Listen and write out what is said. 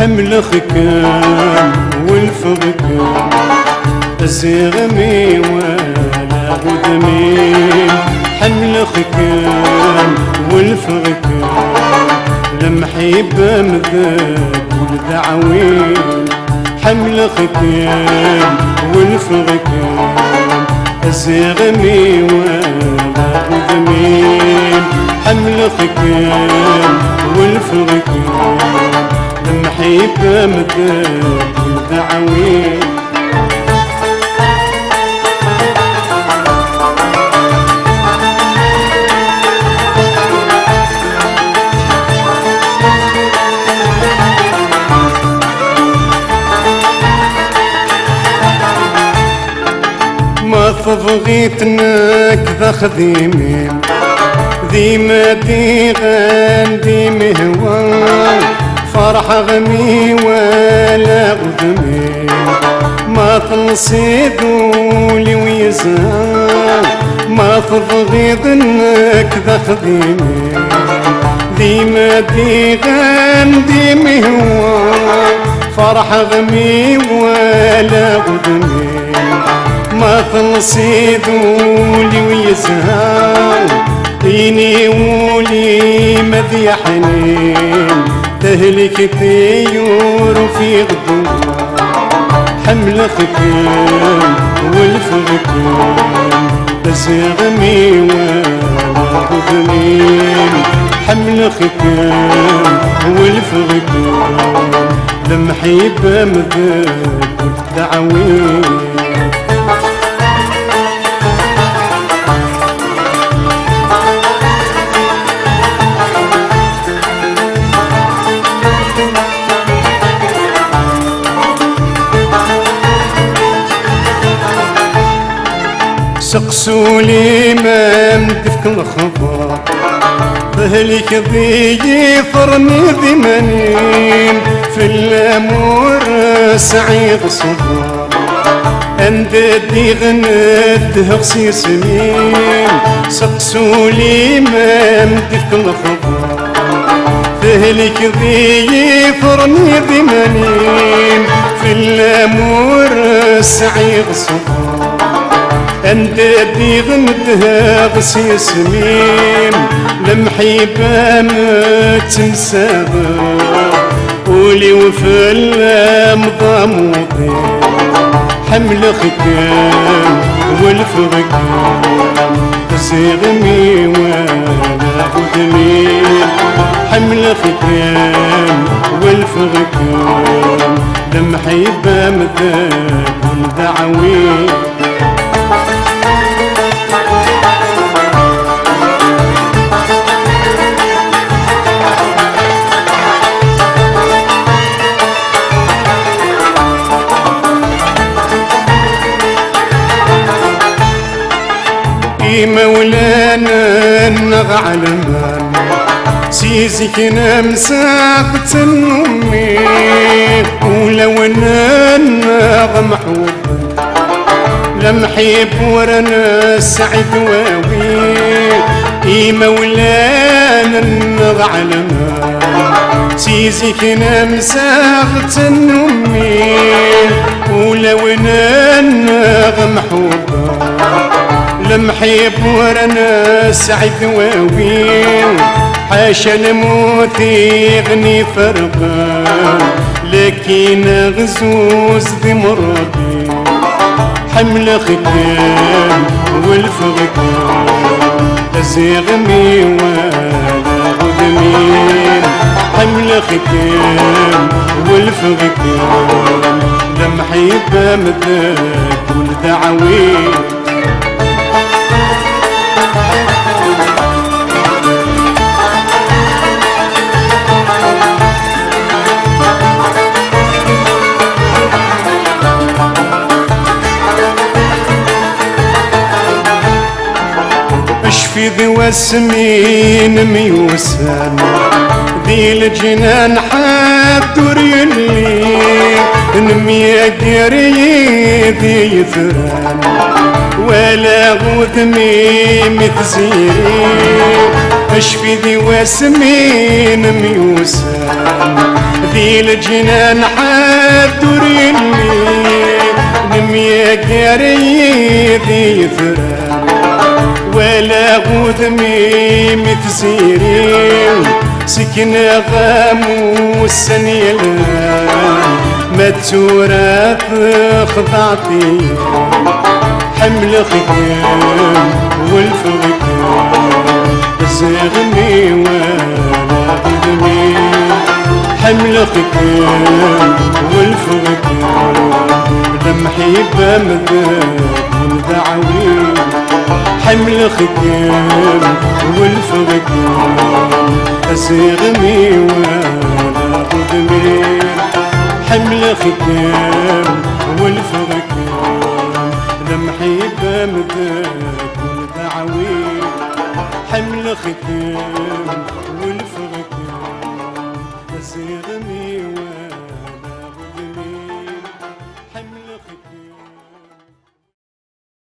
حمل خكام والفغكام الزغمي ولا غدمين حمل خكام والفغكام لمحيب مذاب والدعوين حمل خكام والفغكام الزغمي ولا غدمين حمل خكام والفغكام لمحيب مذاب والدعوين ما فبغيتنك ذا خديمين ديما ديغان ديما هوان فرح غمي ولا غدمي ما تنصيدولي ويزان ما تبغيضنك ذا خديمين ديما ديغان ديما هوان فرح غمي ولا غدمي ما تنصيدولي ويزهان ديني ولي مذي حنين تهلك طيور في غدوة حمل خكام والفغكام تزغمي ولا غدمين حمل خكام والفغكام لمحيب مذاب الدعوين سقسولي ما مدفك الخبر ظهلك ضيفرني ذمنين في الامور سعيد صبر انددي غنته غسي سنين سقسولي ما مدفك الخبر ظهلك ضيفرني ذمنين في الامور سعيد صبر انت غنتها غسي سمين لمحيبة ما تنساها قولي وفي المضامضين حمل خكام والفغكام تزغمي ولا غدمين حمل خكام والفغكام لمحيبة مذاب والدعوين مولانا نغعلمان سيزك نمساقت النمي ولو نغ محبوب لمحيب ورنا السعد واوي مولانا نغعلمان سيزك نمساقت النمي ولو نغ محبوب لمحيب ورنا سعد واوين حاشا الموت يغني فرقا لكن غزوز ذي مربي حمل خكام والفغكام تزغمي ولا غدمين حمل خكام والفغكام لمحيب مذاب والدعوين في ذو السمين ميوسان ذي الجنان حدور يلي نمي قريب يثران ولا غثمي متزيري اشفي ذي واسمين ميوسان ذي الجنان حدور يلي نميا قري ذي ثرى ولا غذمي متزيرين سكن غاموس يلا ما تورث خضعتي حمل خدام والفغكام زغني ولا غذمي حمل خدام والفغكام دمحي بمذاب والدعوي حمل خدام والفغكام زغني ولا غذمي حمل خدام والفغكام دمحي بمذاب والدعوي حمل ختام والفغكام زغني ولا غذمي حمل ختام